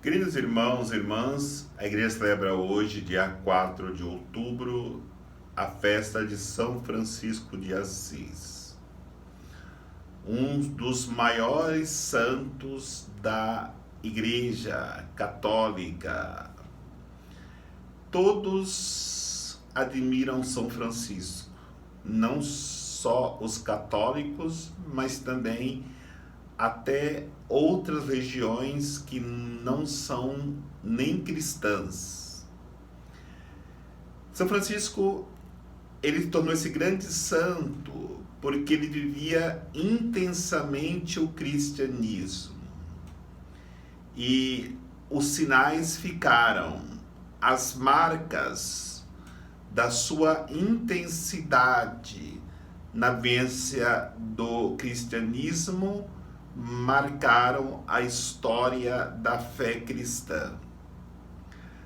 Queridos irmãos e irmãs, a igreja celebra hoje, dia 4 de outubro, a festa de São Francisco de Assis, um dos maiores santos da igreja católica. Todos admiram São Francisco, não só os católicos, mas também até outras regiões que não são nem cristãs. São Francisco, ele tornou esse grande santo porque ele vivia intensamente o cristianismo. E os sinais ficaram, as marcas da sua intensidade na vivência do cristianismo marcaram a história da fé cristã.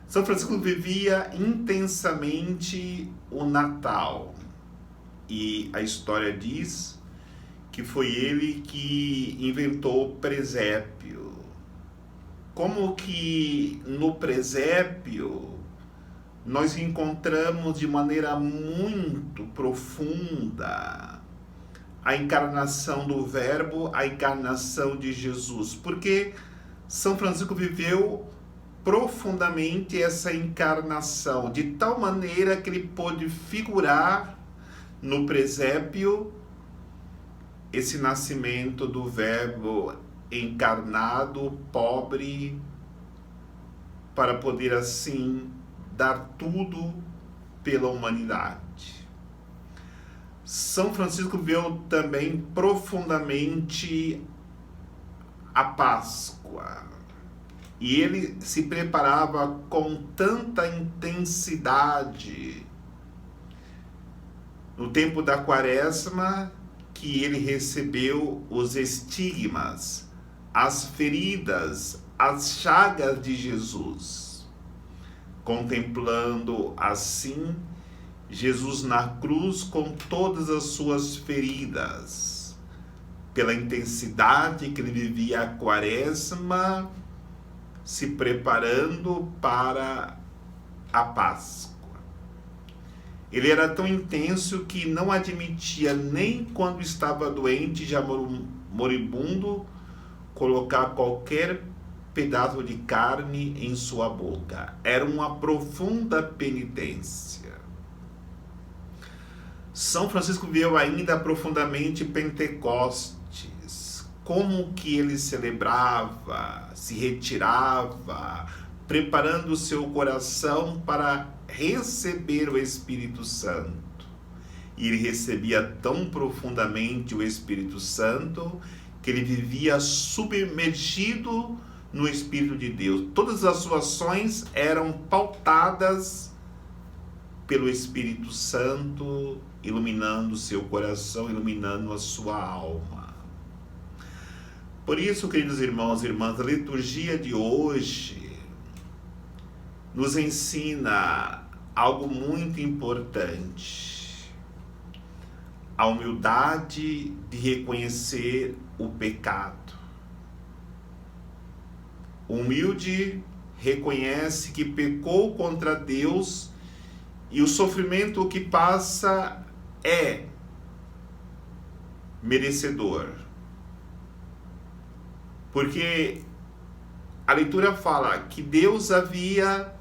São Francisco vivia intensamente o Natal, e a história diz que foi ele que inventou o presépio. Como que no presépio nós encontramos de maneira muito profunda a encarnação do Verbo, a encarnação de Jesus, porque São Francisco viveu profundamente essa encarnação, de tal maneira que ele pôde figurar no presépio esse nascimento do Verbo encarnado, pobre, para poder assim dar tudo pela humanidade. São Francisco viveu também profundamente a Páscoa, e ele se preparava com tanta intensidade no tempo da Quaresma que ele recebeu os estigmas, as feridas, as chagas de Jesus, contemplando assim Jesus na cruz com todas as suas feridas, pela intensidade que ele vivia a Quaresma, se preparando para a Páscoa. Ele era tão intenso que não admitia, nem quando estava doente, já moribundo, colocar qualquer pedaço de carne em sua boca. Era uma profunda penitência. São Francisco viveu ainda profundamente Pentecostes, como que ele celebrava, se retirava, preparando o seu coração para receber o Espírito Santo. E ele recebia tão profundamente o Espírito Santo que ele vivia submergido no Espírito de Deus. Todas as suas ações eram pautadas pelo Espírito Santo, iluminando o seu coração, iluminando a sua alma. Por isso, queridos irmãos e irmãs, a liturgia de hoje nos ensina algo muito importante: a humildade de reconhecer o pecado. O humilde reconhece que pecou contra Deus e o sofrimento que passa é merecedor. Porque a leitura fala que Deus havia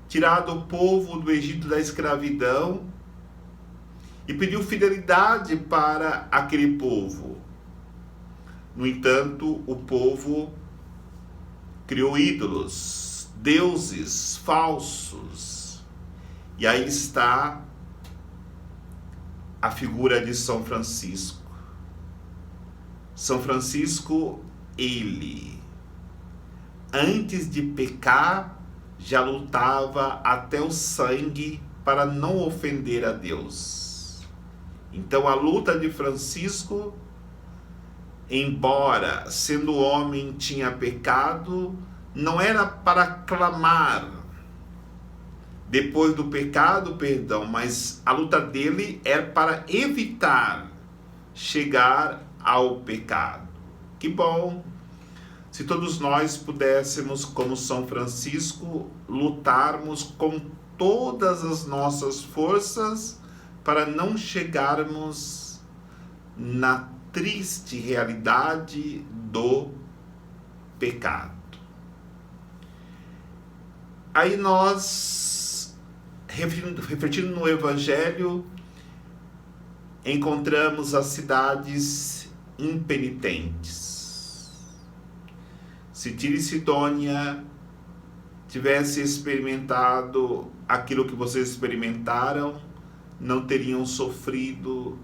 tirado o povo do Egito da escravidão e pediu fidelidade para aquele povo. No entanto, o povo criou ídolos, deuses falsos. E aí está a figura de São Francisco. São Francisco, ele, antes de pecar, já lutava até o sangue para não ofender a Deus. Então a luta de Francisco, embora sendo homem tinha pecado, não era para clamar depois do pecado perdão, mas a luta dele era para evitar chegar ao pecado. Que bom! Se todos nós pudéssemos, como São Francisco, lutarmos com todas as nossas forças para não chegarmos na triste realidade do pecado. Aí nós, refletindo no Evangelho, encontramos as cidades impenitentes. Se Tiro e Sidônia tivesse experimentado aquilo que vocês experimentaram, não teriam sofrido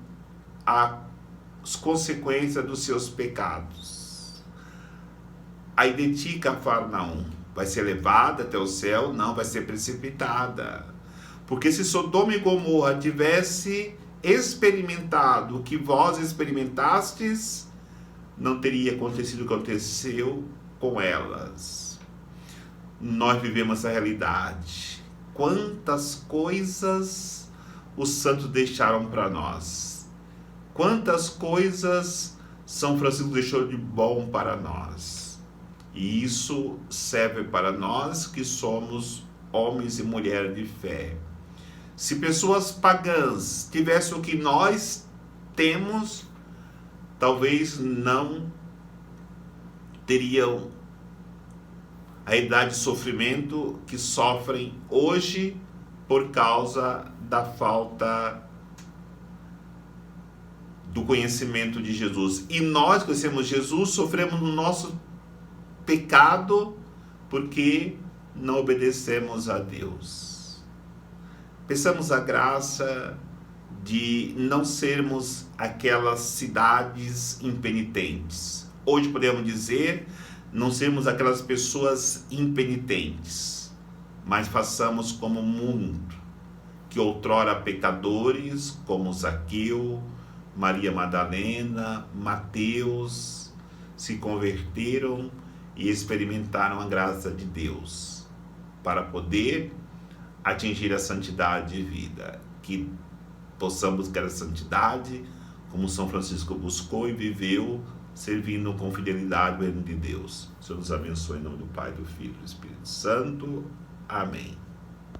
as consequências dos seus pecados. Aí de ti, Cafarnaum, vai ser levada até o céu? Não, vai ser precipitada. Porque se Sodoma e Gomorra tivesse experimentado o que vós experimentastes, não teria acontecido o que aconteceu com elas. Nós vivemos essa realidade. Quantas coisas os santos deixaram para nós. Quantas coisas São Francisco deixou de bom para nós. E isso serve para nós que somos homens e mulheres de fé. Se pessoas pagãs tivessem o que nós temos, talvez não teriam a idade de sofrimento que sofrem hoje por causa da falta do conhecimento de Jesus. E nós conhecemos Jesus, sofremos no nosso pecado porque não obedecemos a Deus. Peçamos a graça de não sermos aquelas cidades impenitentes. Hoje podemos dizer, não sermos aquelas pessoas impenitentes, mas façamos como o mundo, que outrora pecadores, como Zaqueu, Maria Madalena, Mateus, se converteram e experimentaram a graça de Deus, para poder atingir a santidade de vida. Que possamos buscar a santidade, como São Francisco buscou e viveu, servindo com fidelidade o reino de Deus. O Senhor nos abençoe em nome do Pai, do Filho e do Espírito Santo. Amém.